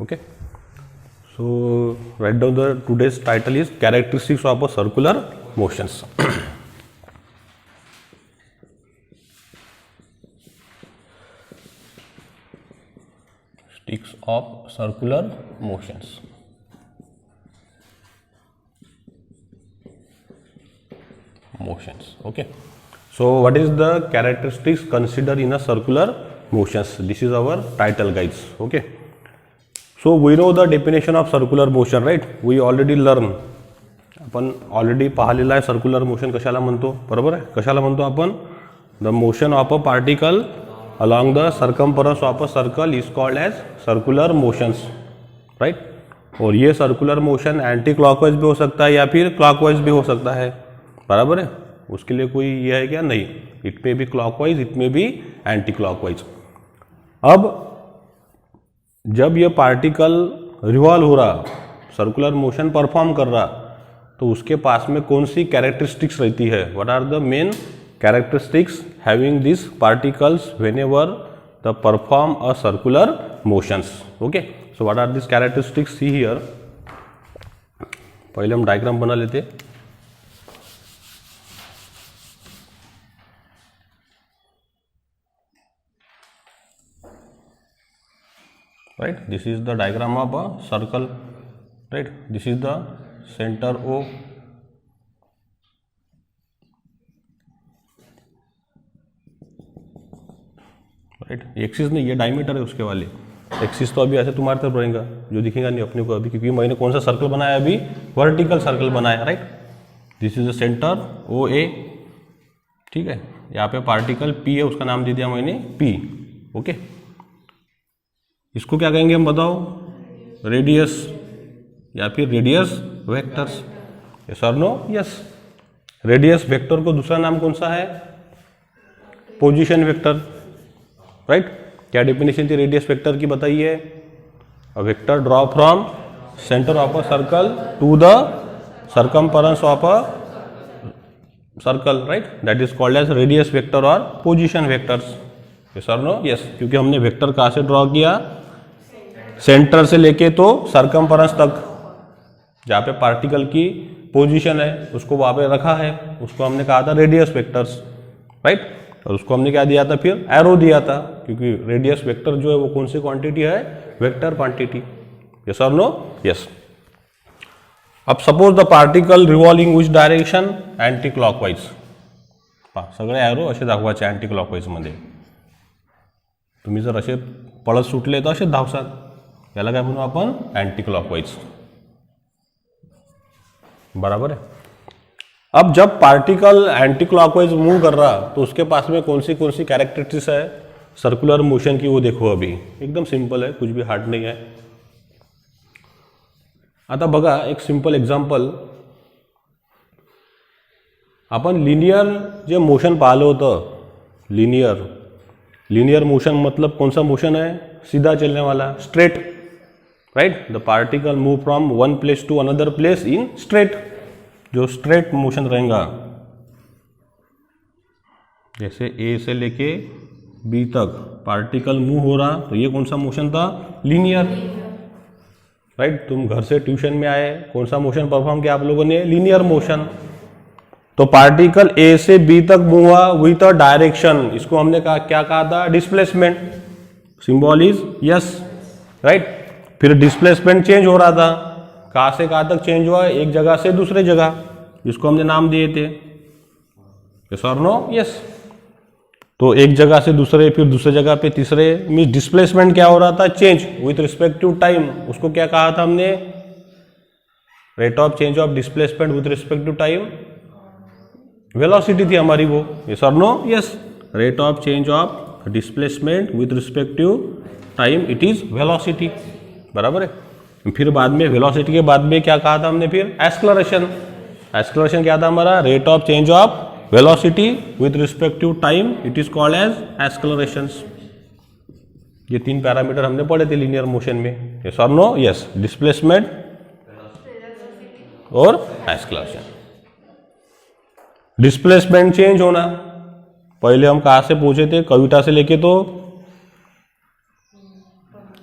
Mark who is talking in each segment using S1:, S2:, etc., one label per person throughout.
S1: Okay, so write down the today's title is characteristics of a circular motions. Sticks of circular motions. Okay, so what is the characteristics considered in a circular motions? This is our title, guys. Okay, so we know the definition of circular motion, right? We already learn. आपण already पाहिलेला आहे circular motion कशाला म्हणतो, बरोबर आहे. कशाला म्हणतो आपण? The motion of a particle along the circumference of a circle is called as circular motions, right. और ये सर्कुलर मोशन एंटी क्लॉकवाइज भी हो सकता है या फिर क्लॉकवाइज भी हो सकता है, बराबर है. उसके लिए कोई ये है क्या? नहीं. इट में भी क्लॉकवाइज, इट में भी एंटी क्लॉकवाइज. अब जब ये पार्टिकल रिवॉल्व हो रहा, सर्कुलर मोशन परफॉर्म कर रहा, तो उसके पास में कौन सी कैरेक्टरिस्टिक्स रहती है? What are the main characteristics having this particles whenever the perform a circular motions. Okay, so what are this characteristics? See here. पहले हम डायग्राम बना लेते. Right, this is the diagram of a circle, right. This is the center O, right. Axis नहीं, ये diameter है उसके वाले. Axis तो अभी ऐसे तुम्हारे तरफ रहेगा, जो दिखेगा नहीं अपने को अभी, क्योंकि मैंने कौन सा सर्कल बनाया अभी? वर्टिकल सर्कल बनाया, right. This is the centre O A, ठीक है. यहाँ पे पार्टिकल पी है, उसका नाम दे दिया मैंने पी. ओके, इसको क्या कहेंगे हम बताओ? रेडियस या फिर रेडियस वेक्टर्स. यस और नो? यस. रेडियस वेक्टर को दूसरा नाम कौन सा है? Position vector, right. क्या डेफिनेशन थी रेडियस वेक्टर की बताइए? A vector draw from centre of a circle to the circumference of a circle, right. That is called as radius vector और पोजीशन वेक्टर्स. यस और नो? यस. क्योंकि हमने vector कहाँ से ड्रॉ किया? सेंटर से लेके तो सर्कम्फरेंस तक, जहाँ पे पार्टिकल की पोजीशन है उसको वहाँ पे रखा है, उसको हमने कहा था रेडियस वेक्टर्स, राइट. और उसको हमने क्या दिया था? फिर एरो दिया था, क्योंकि रेडियस वेक्टर जो है वो कौन सी क्वांटिटी है? Vector quantity. यस और नो? यस. अब suppose the particle revolving which direction? Anti clockwise. सगळे एरो असे दाखवायचे अँटी क्लॉकवाइजमध्ये. तुम्ही जर असे पळत सुटले तर असेच धावसाल, याला काय म्हणू आपण? अँटी क्लॉकवाइज, बराबर है. अब जब पार्टिकल एंटी क्लॉकवाइज मूव कर रहा, तो उसके पास में कौन सी कैरेक्टरिस्टिक्स है सर्कुलर मोशन की? वो देखो. अभी एकदम सिंपल है, कुछ भी हार्ड नहीं है. आता बघा एक सिंपल एग्जाम्पल. आपण लिनियर जे मोशन पाहिलं होतं, लिनियर मोशन मतलब कौन सा मोशन है? सीधा चलने वाला, straight, right. The particle move from one place to another place in straight. जो स्ट्रेट मोशन रहेगा, जैसे ए से लेके बी तक पार्टिकल मूव हो रहा, तो ये कौन सा मोशन था? Linear, right. तुम घर से ट्यूशन में आए, कौन सा मोशन परफॉर्म किया आप लोगों ने? Linear motion. तो पार्टिकल ए से बी तक मूव हुआ विथ अ डायरेक्शन, इसको हमने क्या कहा था? Displacement. Symbol is yes, right. फिर डिस्प्लेसमेंट चेंज हो रहा था, कहाँ से कहाँ तक चेंज हुआ? एक जगह से दूसरे जगह, जिसको हमने नाम दिए थे. यस और नो? यस. तो एक जगह से दूसरे, फिर दूसरे जगह पे तीसरे, मीन्स डिस्प्लेसमेंट क्या हो रहा था? Change with respect to time. उसको क्या कहा था हमने? Rate of change of displacement with respect to time. Velocity थी हमारी वो. यस और no? Yes. Rate of change of displacement with respect to time, it is velocity, बराबर है. फिर बाद में वेलोसिटी के बाद में क्या कहा था हमने? फिर एक्सलरेशन. एक्सलरेशन क्या था हमारा? Rate of change of velocity with respect to time, it is called as accelerations. ये 3 पैरामीटर हमने पढ़े थे लीनियर मोशन में. यस और नो? यस. डिस्प्लेसमेंट और एक्सलरेशन. डिस्प्लेसमेंट चेंज होना, पहले हम कहाँ से पहुंचे थे? कविता से लेके तो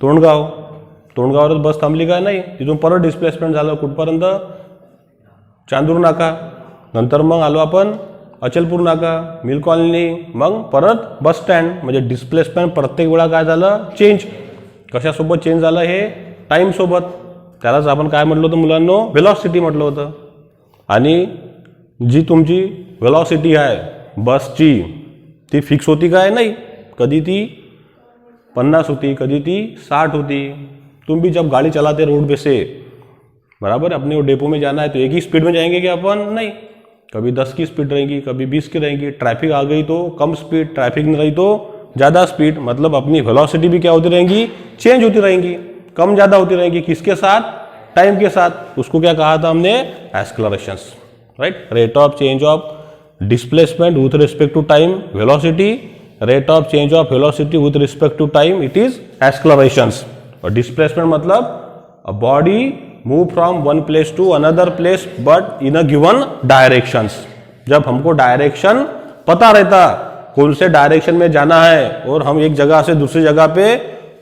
S1: तोंडगांव, तोंडगावरच बस थांबली काय नाही, तिथून परत डिस्प्लेसमेंट झालं कुठपर्यंत, चांदूर नाका, नंतर मग आलो आपण अचलपूर नाका, मिल कॉलनी, मग परत बस स्टँड. म्हणजे डिस्प्लेसमेंट प्रत्येक वेळा काय झालं, चेंज. कशासोबत चेंज झालं हे, टाईमसोबत. त्यालाच आपण काय म्हटलं होतं मुलांनो, व्हेलॉसिटी म्हटलं होतं. आणि जी तुमची व्हेलॉसिटी आहे बसची ती फिक्स होती काय नाही, कधी ती 50 होती, कधी ती 60 होती. तुम भी जब गाड़ी चलाते रोड पे से, बराबर, अपने डेपो में जाना है तो एक ही स्पीड में जाएंगे क्या अपन, नहीं, कभी 10 की स्पीड रहेगी, कभी 20 की रहेगी. ट्रैफिक आ गई तो कम स्पीड, ट्रैफिक नहीं रही तो ज़्यादा स्पीड. मतलब अपनी वेलोसिटी भी क्या होती रहेंगी, चेंज होती रहेंगी, कम ज़्यादा होती रहेंगी. किसके साथ, टाइम के साथ. उसको क्या कहा था हमने, accelerations, right. Rate of change of displacement with respect to time, velocity. Rate of change of velocity with respect to time, it is accelerations. और डिस्प्लेसमेंट मतलब a body move from one place to another place but in a given directions. जब हमको direction पता रहता, कौन से direction में जाना है, और हम एक जगह से दूसरी जगह पे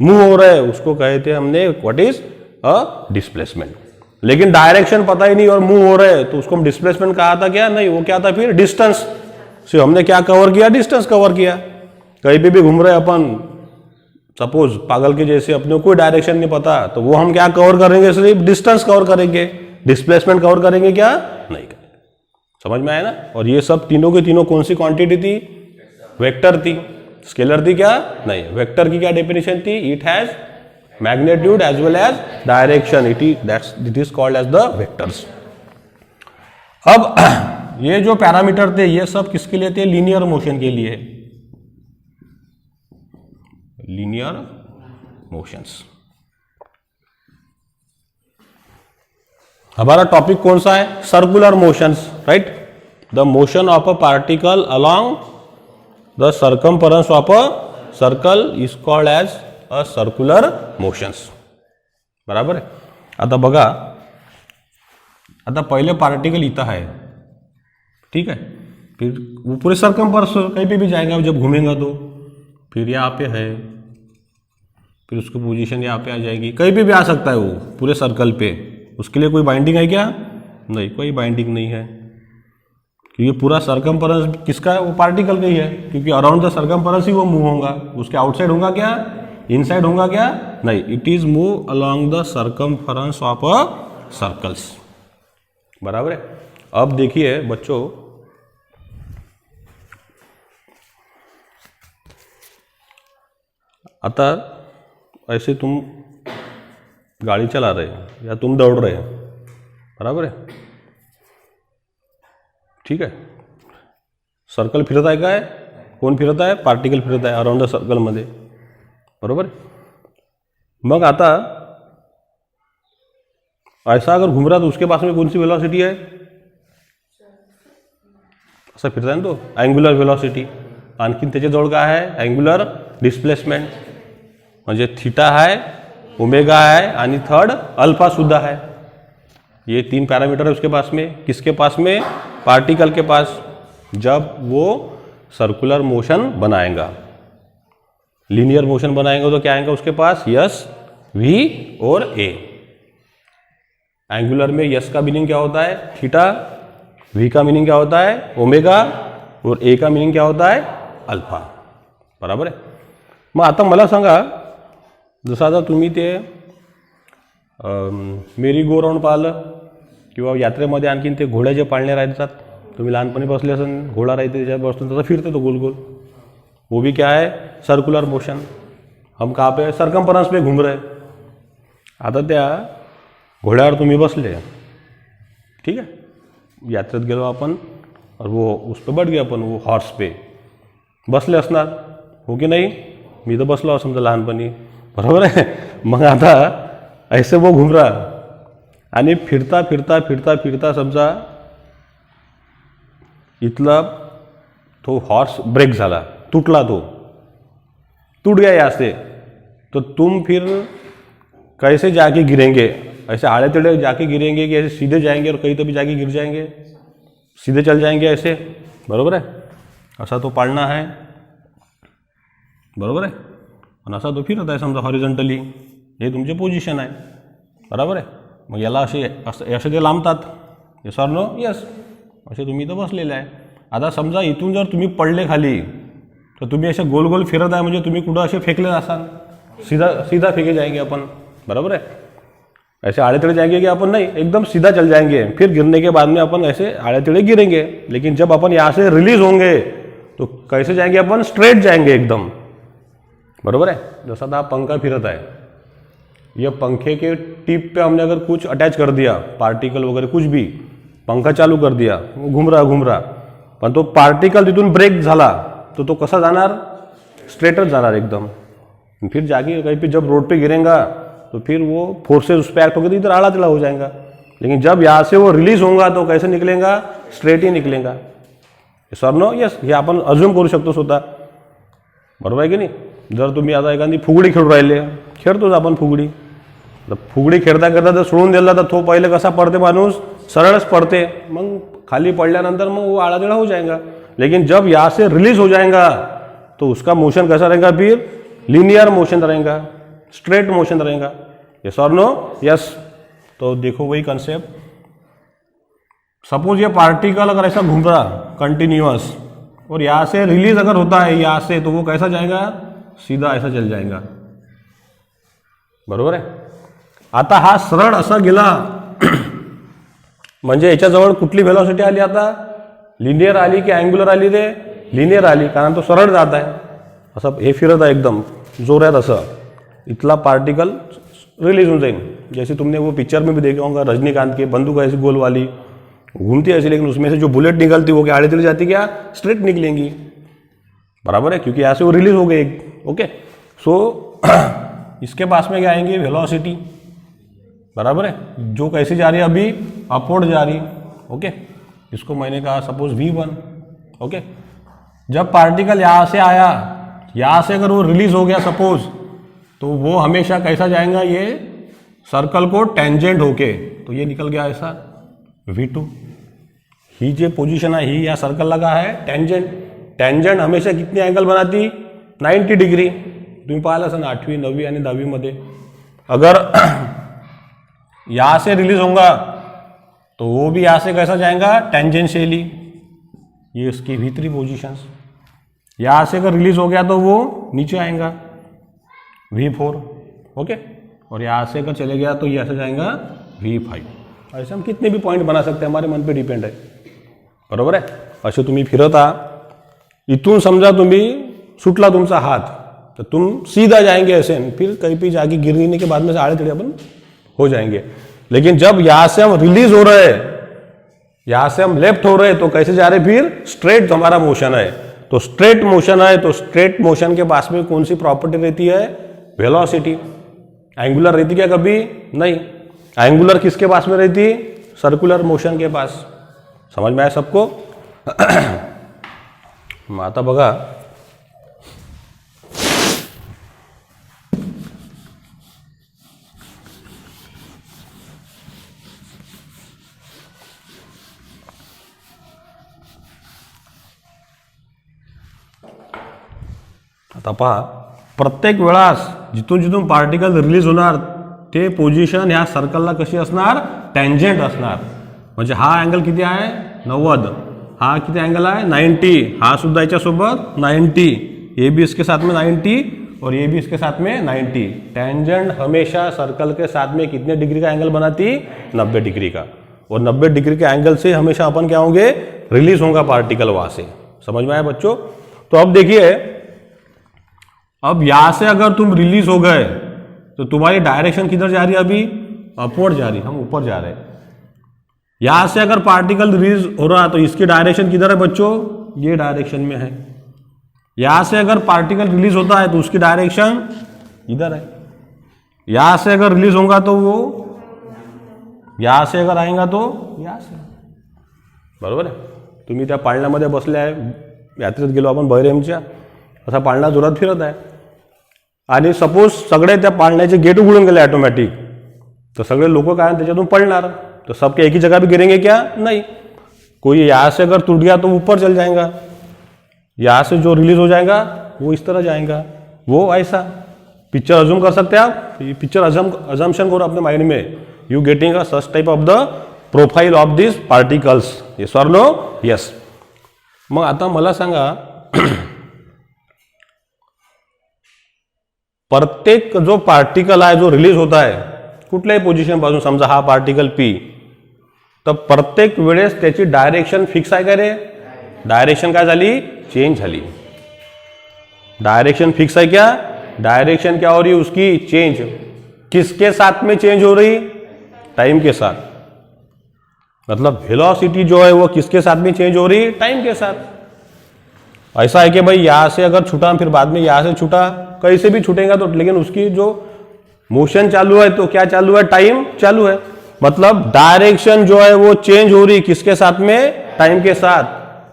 S1: मूव हो रहे हैं, उसको कहते हैं हमने व्हाट इज अ डिस्प्लेसमेंट. लेकिन डायरेक्शन पता ही नहीं और मूव हो रहे हैं तो उसको हम डिस्प्लेसमेंट कहा था क्या, नहीं, वो क्या था फिर, डिस्टेंस. सिर्फ हमने क्या कवर किया, डिस्टेंस कवर किया. कहीं पे भी घूम रहे अपन, सपोज पागल के जैसे, अपने कोई डायरेक्शन नहीं पता, तो वो हम क्या कवर करेंगे, सिर्फ डिस्टेंस कवर करेंगे, डिस्प्लेसमेंट कवर करेंगे क्या, नहीं करेंगे. समझ में आया ना. और ये सब तीनों के तीनों कौन सी क्वांटिटी थी, वेक्टर थी. स्केलर थी क्या, नहीं. वेक्टर की क्या डेफिनेशन थी, it has magnitude as well as direction, it is called as the vectors. अब ये जो पैरामीटर थे ये सब किसके लिए थे, लीनियर मोशन के लिए, लीनियर मोशंस. हमारा टॉपिक कौन सा है, circular motions, right. The motion of a particle along the circumference of a circle is called as a circular motions. बराबर आहे. आता बघा, आता पहले पार्टिकल इतना है, ठीक है, फिर वो पूरे सर्कमफरन्स कहीं पे भी जाएगा जब घूमेगा तो, फिर यहाँ पे है, फिर उसकी पोजीशन यहाँ पे आ जाएगी, कहीं पे भी आ सकता है वो पूरे सर्कल पे. उसके लिए कोई बाइंडिंग है क्या, नहीं, कोई बाइंडिंग नहीं है, क्योंकि पूरा सर्कमफरन्स किसका है, वो पार्टिकल का ही है, क्योंकि अराउंड द सर्कमफरन्स ही वो मूव होगा. उसके आउटसाइड होगा क्या, इनसाइड होगा क्या, नहीं, it is move along the circumference of a circles. बराबर है. अब देखिए बच्चों, आता ऐसे तुम गाड़ी चला रहे हैं या तुम दौड़ रहे हैं, बराबर है, ठीक है. सर्कल फिरत आहे काय, कोण फिरत आहे, पार्टिकल फिरत आहे अराउंड द सर्कलमध्ये, बरोबर. मग आता ऐसा अगर घूम रहा तो उसके पास में कौन सी वेलोसिटी है, असं फिरत आहे ना तो, अँग्युलर वेलोसिटी. आणखीन त्याच्याजवळ काय आहे, अँग्युलर डिस्प्लेसमेंट. म्हणजे थीटा है, ओमेगा है, आणि थर्ड अल्फा सुद्धा है. ये 3 पैरामीटर है उसके पास में. किसके पास में, पार्टिकल के पास, जब वो सर्कुलर मोशन बनाएगा. लीनियर मोशन बनाएगा तो क्या आएगा उसके पास, यस, वी और ए. एंगुलर में यस का मीनिंग क्या होता है, थीटा. वी का मीनिंग क्या होता है, ओमेगा. और ए का मीनिंग क्या होता है, अल्फा. बराबर आहे. मग आता मला सांगा, जसं आता तुम्ही ते मेरी गो राऊंड पाहिलं, किंवा यात्रेमध्ये आणखीन ते घोडे जे पाळणे राहतात, तुम्ही लहानपणी बसले असेल, घोडा राहते त्याच्यात बसून तसं फिरते तो गोल गोल, वो भी क्या है, सर्कुलर मोशन. हम कहाँ पे, सर्कमफरन्स पे घूम रहे. आता त्या घोड्यावर तुम्ही बसले, ठीक है, यात्रेत गेलो आपण, और वो उस पर बैठ गए अपन, वो हॉर्स पे बसले असणार, हो की नाही. मी तर बसलो समजा लहानपणी, बरोबर आहे. मग आता ऐसे वो घूम रहा, आणि फिरता फिरता फिरता फिरता समजा इथला तो हॉर्स ब्रेक झाला, टूटला, तो टूट गया यहाँ से, तो तुम फिर कैसे जाके गिरेंगे, ऐसे आड़े टेढ़े जाके गिरेंगे कि ऐसे सीधे जाएंगे और कहीं तो भी जाके गिर जाएंगे, सीधे चल जाएंगे ऐसे, बरोबर है. असा तो पाळणा है, बरोबर आहे. आणि असा तो फिरत आहे समजा हॉरिझॉन्टली, हे तुमचे पोझिशन आहे, बरोबर आहे. मग याला असे ते लांबतात. Yes or no? येस. असे तुम्ही इथं बसलेले आहे. आता समजा इथून जर तुम्ही पडले खाली तर तुम्ही असे गोल गोल फिरत आहे, म्हणजे तुम्ही कुठं असे फेकले असाल, सीधा फेंके जाएंगे अपन, बराबर है. ऐसे आड़े टेढ़े जाएंगे कि अपन नहीं, एकदम सीधा चल जाएंगे. फिर गिरने के बाद में अपन ऐसे आड़े टेढ़े गिरेंगे. लेकिन जब अपन यहाँ से रिलीज होंगे तो कैसे जाएंगे अपन? स्ट्रेट जाएंगे एकदम, बराबर है. जैसा था पंखा फिरत है, ये पंखे के टिप पे हमने अगर कुछ अटैच कर दिया, पार्टिकल वगैरह कुछ भी, पंखा चालू कर दिया, वो घूम रहा, पण तो पार्टिकल तिथून ब्रेक झाला तो कसा जाणार? स्ट्रेटच जाणार एकदम. फिर जाके कहीं पे जब रोड पे गिरेगा तो फिर वो फोर्सेस उस पर एक्ट होकर इधर आड़ा टेढ़ा हो जाएगा. लेकिन जब यहाँ से वो रिलीज होगा तो कैसे निकलेगा? स्ट्रेट ही निकलेगा. Sir no? यस. हे आपण अज्युम करू शकतो स्वतः, बरोबर आहे की नाही. जर तुम्ही आता एखादी फुगडी खेळू राहिले, खेळतोच आपण फुगडी, तर फुगडी खेळता खेळता जर सोडून दिला तर तो पहिले कसा पडते माणूस? सरळच पडते. मग खाली पडल्यानंतर मग वो आड़ा टेढ़ा हो जाएगा. लेकिन जब यहाँ से रिलीज हो जाएगा तो उसका मोशन कैसा रहेगा? फिर लीनियर मोशन रहेगा, स्ट्रेट मोशन रहेगा. यस और नो? यस. तो देखो वही कंसेप्ट. सपोज ये पार्टिकल अगर ऐसा घूम रहा कंटिन्यूअस और यहाँ से रिलीज अगर होता है यहाँ से, तो वो कैसा जाएगा? सीधा ऐसा चल जाएगा, बरोबर आहे. आता हा सरळ असा गेला म्हणजे याच्याजवळ कुठली व्हेलॉसिटी आली? आता लिनियर आली की अँग्युलर आली? रे लिनियर आली, कारण तो सरळ जात आहे. असं हे फिरत आहे एकदम जोरात, असं इतला पार्टिकल रिलीज हो जाएंगे. जैसे तुमने वो पिक्चर में भी देखा होगा, रजनीकांत की बंदूक ऐसी गोल वाली घूमती ऐसी, लेकिन उसमें से जो बुलेट निकलती वो क्या आड़े टेढ़े जाती, क्या स्ट्रेट निकलेंगी, बराबर है, क्योंकि यहाँ से वो रिलीज हो गई. ओके. सो इसके पास में क्या आएंगे? वेलोसिटी, बराबर है, जो कैसे जा रही है? अभी अपवर्ड जा रही. ओके. इसको मैंने कहा सपोज V1. ओके. जब पार्टिकल यहाँ से आया, यहाँ से अगर वो रिलीज हो गया सपोज, तो वो हमेशा कैसा जाएगा? ये सर्कल को टेंजेंट होके, तो ये निकल गया ऐसा V2. ही जे पोजीशन आहे, ही या सर्कल लगा है टेंजेंट. टेंजेंट हमेशा कितनी अँगल बनाती? 90 डिग्री. तुम्ही पाहिलं असं 8वी 9वी आणि 10वी मध्ये. अगर यहाँ से रिलीज होगा तो वो भी यहाँ से कैसा जाएगा? टेंजेंशियली. ये इसकी V3 पोजीशंस. यहाँ से अगर रिलीज हो गया तो वो नीचे आएगा V4. ओके. और यहाँ से अगर चले गया तो ये ऐसे जाएगा V5. ऐसे हम कितने भी पॉइंट बना सकते हैं, हमारे मन पे डिपेंड है, बरोबर आहे. असे तुम्ही फिरता, इथून समजा तुम्ही सुटला तुमचा हाथ, तो तुम सीधा जाएंगे ऐसे, फिर कहीं भी जाके गिरने के बाद में से आड़े टेढ़े अपन हो जाएंगे. लेकिन जब यहाँ से हम रिलीज हो रहे हैं, यहाँ से हम लेफ्ट हो रहे हैं, तो कैसे जा रहे? फिर स्ट्रेट हमारा मोशन है. तो स्ट्रेट मोशन है, तो स्ट्रेट मोशन के पास में कौन सी प्रॉपर्टी रहती है? वेलोसिटी. एंगुलर रहती क्या कभी? नहीं. एंगुलर किसके पास में रहती? सर्कुलर मोशन के पास. समझ में आया सबको? आता बघा, आता पहा, प्रत्येक वेळास जिथून जिथून पार्टिकल रिलीज होणार ते पोझिशन ह्या सर्कलला कशी असणार? टँजेंट असणार. म्हणजे हा अँगल किती आहे? 90. हा किती अँगल आहे? 90. हा सुद्धा याच्यासोबत 90. ये भी इसके साथ में 90 और ये भी इसके साथ में 90. टैंजेंट हमेशा सर्कल के साथ में कितने डिग्री का एंगल बनाती? 90 डिग्री का. और 90 डिग्री के एंगल से हमेशा अपन क्या होंगे? रिलीज होगा पार्टिकल वहां से. समझ में आया बच्चों? तो अब देखिए, अब यहां से अगर तुम रिलीज हो गए तो तुम्हारी डायरेक्शन किधर जा रही है? अभी अपवर्ड जा रही, हम ऊपर जा रहे हैं. यहां से अगर पार्टिकल रिलीज हो रहा तो इसकी डायरेक्शन किधर है बच्चों? ये डायरेक्शन में है. यहां से अगर पार्टिकल रिलीज होता है तो उसकी डायरेक्शन इधर है. यहां से अगर रिलीज होगा तो वो यहां से अगर आएगा तो यहां से. बरोबर आहे. तुम्ही त्या पाळण्यामध्ये बसले आहे, यात्रेत गेलो आपण बहिरेमच्या, असा पाळणा जोरात फिरत आहे आणि सपोज सगळे त्या पाळण्याचे गेट उघडून गेले ऑटोमॅटिक, तो सगळे लोक काय त्याच्यातून पडणार. तो सबके एक ही जगह पे गिरेंगे क्या? नहीं. कोई यहाँ से अगर टूट गया तो ऊपर चल जाएगा, यहाँ से जो रिलीज हो जाएगा वो इस तरह जाएगा, वो ऐसा. पिक्चर अज्यूम कर सकते हैं आप, ये पिक्चर अजम्पशन करो अपने माइंड में, you getting a such type of the profile of this particles. Yes or no? Yes. मग आता मला सांगा, प्रत्येक जो पार्टिकल आहे जो रिलीज होत आहे कुठल्याही पोझिशन पासून, समजा हा पार्टिकल पी, तर प्रत्येक वेळेस त्याची डायरेक्शन फिक्स आहे का रे? डायरेक्शन काय झाली? चेंज झाली. डायरेक्शन फिक्स है क्या? डायरेक्शन क्या हो रही है उसकी? चेंज. किसके साथ में चेंज हो रही? टाइम के साथ. मतलब वेलोसिटी जो है वो किसके साथ में चेंज हो रही? टाइम के साथ. ऐसा है कि भाई यहां से अगर छूटा फिर बाद में यहां से छूटा, कैसे भी छूटेगा तो, लेकिन उसकी जो मोशन चालू है तो क्या चालू है? टाइम चालू है. मतलब डायरेक्शन जो है वो चेंज हो रही किसके साथ में? टाइम के साथ.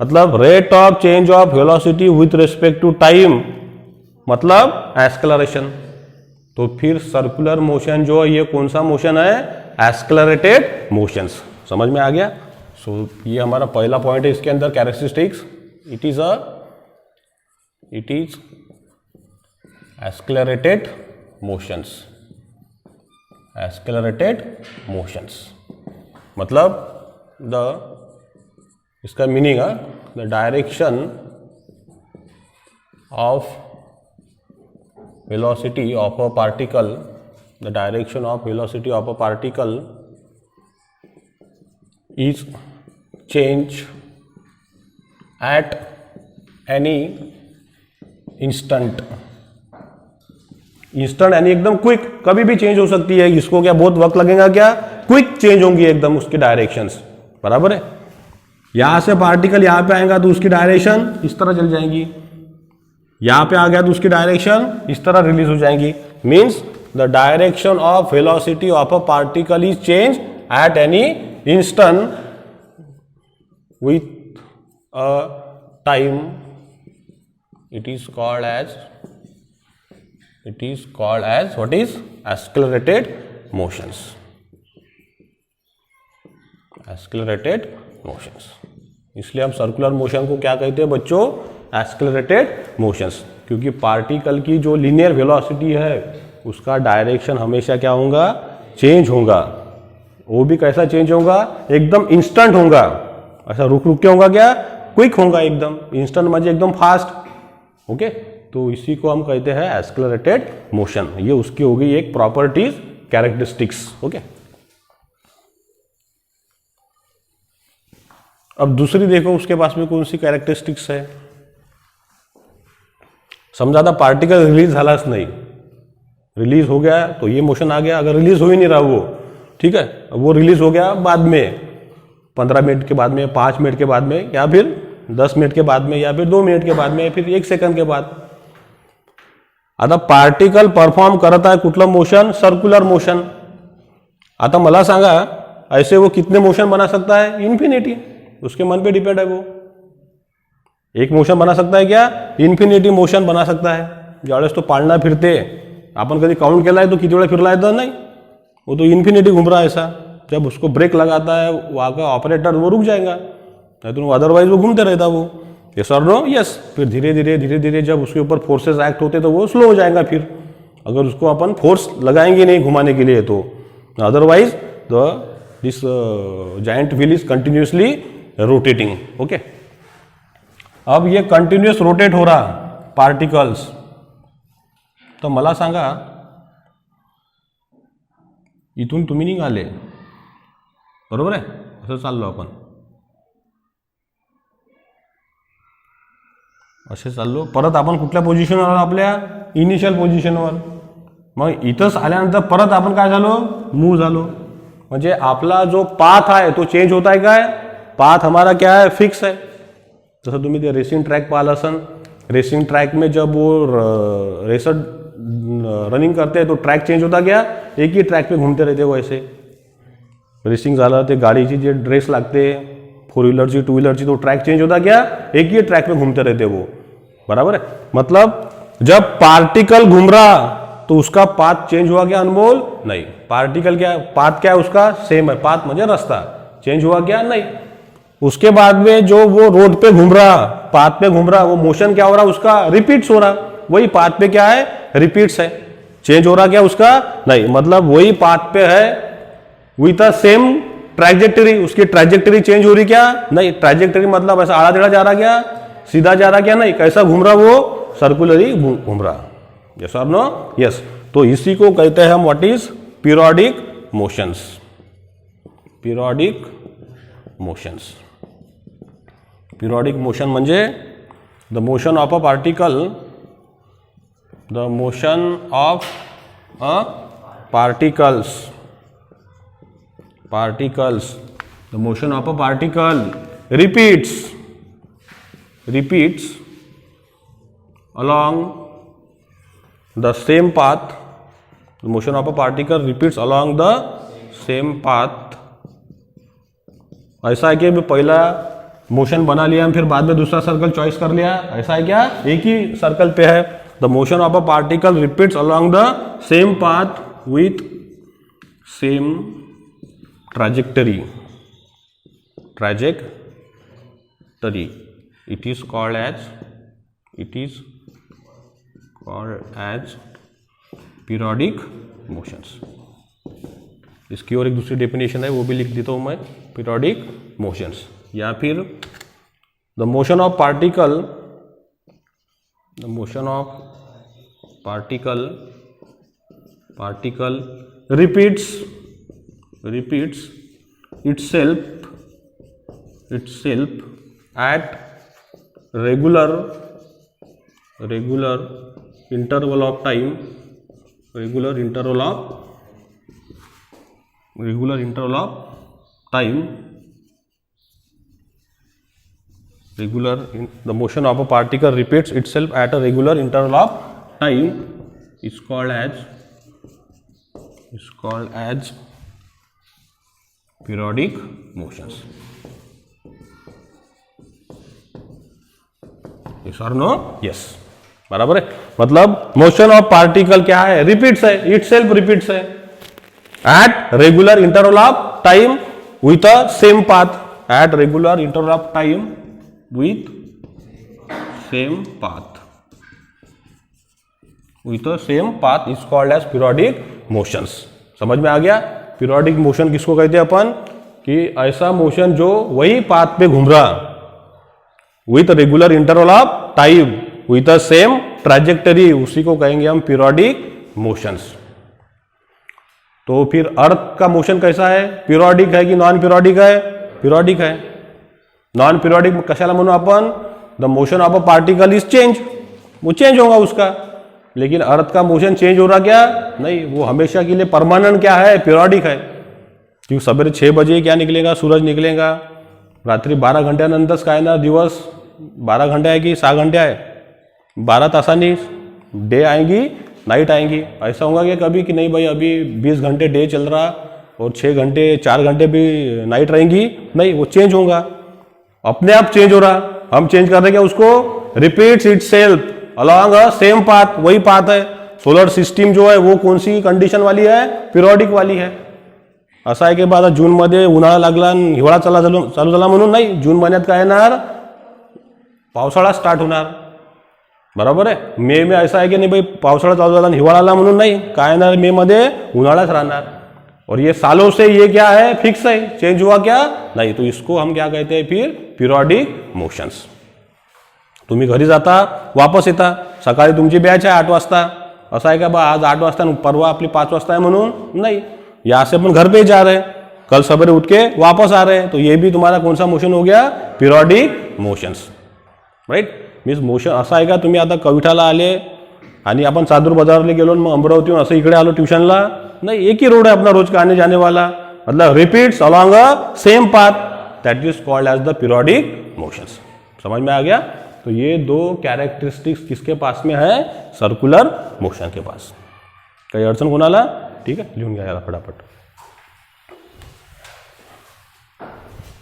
S1: मतलब rate of change of velocity with respect to time, मतलब एक्सेलरेशन. तो फिर सर्कुलर मोशन जो है ये कौन सा मोशन है? Accelerated motions. समझ में आ गया? सो ये हमारा पहला पॉइंट है इसके अंदर characteristics. It is accelerated motions. Accelerated motions मतलब इसका मीनिंग है the direction of velocity of a particle, the direction of velocity of a particle is change at any instant. Instant यानी एकदम क्विक, कभी भी चेंज हो सकती है. इसको क्या बहुत वक्त लगेगा क्या? क्विक चेंज होंगी एकदम उसकी डायरेक्शंस. बराबर है? यहां से पार्टिकल यहां पे आएगा तो उसकी डायरेक्शन इस तरह चल जाएंगी, यहां पे आ गया तो उसकी डायरेक्शन इस तरह रिलीज हो जाएंगी. Means the direction of velocity of a particle is change at any instant with a time. It is called as what is? Accelerated motions. Accelerated motions. इसलिए हम सर्कुलर मोशन को क्या कहते हैं बच्चों? Accelerated motions. क्योंकि पार्टिकल की जो लीनियर वेलोसिटी है उसका डायरेक्शन हमेशा क्या होगा? चेंज होगा. वो भी कैसा चेंज होगा? एकदम इंस्टेंट होगा. ऐसा रुक के होगा क्या? क्विक होगा एकदम. इंस्टेंट म्हणजे एकदम फास्ट. ओके, तो इसी को हम कहते हैं एक्सेलरेटेड मोशन. ये उसकी होगी एक प्रॉपर्टीज, कैरेक्टरिस्टिक्स. ओके, अब दूसरी देखो उसके पास में कौन सी कैरेक्टरिस्टिक्स है. समझा था पार्टिकल रिलीज झालाच नहीं, रिलीज हो गया तो ये मोशन आ गया. अगर रिलीज हो ही नहीं रहा वो, ठीक है, वो रिलीज हो गया बाद में 15 मिनट के बाद में, 5 मिनट के बाद में, या फिर 10 मिनट के बाद में, या फिर 2 मिनट के बाद में, फिर 1 सेकंड के बाद. आता पार्टिकल परफॉर्म करत आहे कुठलं मोशन? Circular motion. आता मला सांगा ऐसे वो कितने मोशन बना सकता है? इन्फिनिटी. उसके मन पे डिपेंड है. वो एक मोशन बना सकता है क्या? इन्फिनिटी मोशन बना सकता है. ज्यावेळेस तो पाळणा फिरते, आपण कधी काउंट केला है तो किती वेळा फिरला है? तर नाही, वो तो इन्फिनिटी घूम रहा है ऐसा. जब उसको ब्रेक लगाता है वहाँ का ऑपरेटर वो रुक जाएगा, नहीं तो अदरवाइज वो घूमते रहता वो. यस और नो? यस. फिर धीरे धीरे जब उसके ऊपर फोर्सेस एक्ट होते तो वो स्लो हो जाएगा. फिर अगर उसको अपन फोर्स लगाएंगे नहीं घुमाने के लिए तो, otherwise this giant wheel is continuously rotating. Okay, अब ये कंटिन्यूस रोटेट हो रहा पार्टिकल्स. तो मला सांगा इथून तुम्ही निघाले, बरोबर आहे, असं चाललो आपण, असे चाललो, परत आपण कुठल्या पोझिशनवर आलो? आपल्या इनिशियल पोझिशनवर. मग इथंच आल्यानंतर परत आपण काय झालो? मूव झालो. म्हणजे आपला जो पाथ आहे तो चेंज होता है काय? पाथ हमारा क्या है? फिक्स है. जसं तुम्ही ते रेसिंग ट्रैक पाहिलं असन, रेसिंग ट्रैक में जब वो रेसर रनिंग करते हैं तो ट्रैक चेंज होता गया, एक ही ट्रैक पे घूमते रहते. वैसे रेसिंग झालं ते गाडीची जे रेस लागते 4 व्हीलरची 2 व्हीलरची, तो ट्रैक चेंज होता गया, एक ही ट्रैक पे घूमते रहते वो. बराबर है? मतलब जब पार्टिकल घूम रहा तो उसका पाथ चेंज हुआ क्या अनमोल? नहीं. पार्टिकल क्या पाथ क्या है उसका? सेम है. पाथ म्हणजे रास्ता. चेंज हुआ क्या? नहीं. उसके बाद में जो वो रोड पे घूम रहा, पाथ पे घूम रहा, वो मोशन क्या हो रहा उसका? रिपीट्स हो रहा. वही पाथ पे क्या है? रिपीट्स है. चेंज हो रहा क्या उसका? नहीं, मतलब वही पाथ पे है विथ द सेम ट्रैजेक्टरी, उसकी ट्रैजेक्टरी चेंज हो रही क्या? नहीं, ट्रैजेक्टरी मतलब ऐसा आड़ा टेढ़ा जा रहा क्या, सीधा जा रहा क्या? नहीं, कैसा घूम रहा वो? सर्कुलरली घूम रहा। यस और नो? यस। तो इसी को कहते हैं हम what is periodic motions. Periodic motions, periodic motion म्हणजे the motion of a particle, the motion of a particles, the motion of a particle repeats along the same path, the motion of a particle repeats along the same path। ऐसा है कि अभी पहला motion बना लिया हम, फिर बाद में दूसरा सर्कल चॉइस कर लिया, ऐसा है क्या? एक ही सर्कल पे है। The motion of a particle repeats along the same path with same trajectory, it is called as periodic motions। इसकी और एक दूसरी डेफिनेशन है, वो भी लिख देता हूं मैं, पीरियोडिक मोशंस। या फिर the motion of particle repeats itself at regular interval of time, the motion of a particle repeats itself at a regular interval of time is called as periodic motions। yes or no? yes, बराबर है। मतलब motion of particle क्या है? Repeats है, itself repeats है at regular interval of time with a same path, at regular interval of time with same path is called as periodic motions. समझ में आ गया? पीरियोडिक मोशन किसको कहते हैं अपन? कि ऐसा मोशन जो वही पाथ पे घूम रहा with regular interval of time with the same trajectory, उसी को कहेंगे हम पीरियोडिक मोशंस। तो फिर अर्थ का मोशन कैसा है? पीरियोडिक है कि नॉन पीरियोडिक है? पीरियोडिक है। नॉन पीरियोडिक कशाला म्हणू आपण? The motion of a particle is change, वो चेंज होगा उसका। लेकिन अर्थ का मोशन चेंज हो रहा क्या? नहीं, वो हमेशा के लिए परमानेंट क्या है? पीरियोडिक है। क्योंकि सवेरे 6 बजे क्या निकलेगा? सूरज निकलेगा। रात्री 12 घंट्यानंतरच काय ना, दिवस 12 घंटे आहे की 6 घंटे आहे? 12 तासांनी डे आएंगी, नाइट आएंगी। ऐसा होगा क्या कभी कि नहीं भाई अभी 20 घंटे डे चल रहा और 6 घंटे 4 घंटे भी नाइट रहेंगी? नहीं, वो चेंज होगा, अपने आप चेंज हो रहा। हम चेंज कर रहे क्या उसको? Repeats itself along a same path, वही पाथ है। सोलर सिस्टम जो है वो कौन सी कंडिशन वाली है? पीरियोडिक वाली है। असं आहे की बाबा जून मध्ये उन्हाळा लागला आणि हिवाळा चालू झाला म्हणून नाही, जून महिन्यात काय येणार? पावसाळा स्टार्ट होणार, बरोबर आहे। मे में ऐसा है कि नहीं भाई पावसाळा चालू झाला आणि हिवाळा आला म्हणून नाही, काय येणार? मे मध्ये उन्हाळाच राहणार। और ये सालों से ये क्या है? फिक्स है, चेंज हुआ क्या? नहीं। तो इसको हम क्या कहते हैं फिर? Periodic motions. तुम्ही घरी जाता, वापस येता, सकाळी तुमची बॅच आहे 8 वाजता, असं आहे का बा आज 8 वाजता परवा आपली 5 वाजता है म्हणून? नहीं, यहाँ से अपन घर पे जा रहे, कल सवेरे उठ के वापस आ रहे, तो ये भी तुम्हारा कौन सा मोशन हो गया? Periodic motions, right. Means motion असं आहे का तुम्ही आता कविठाला आले आणि आपण चादूर बाजारला गेलो, मग अमरावतीहून असं इकडे आलो ट्यूशनला? नहीं, एक ही रोड है अपना रोज का आने जाने वाला, मतलब repeats along a same path, that is called as the periodic motions. समझ में आ गया? तो ये 2 कैरेक्टरिस्टिक्स किसके पास में है? सर्कुलर मोशन के पास। काही अडचण कोणाला? ठीक है, लिहून घ्या याला फटाफट।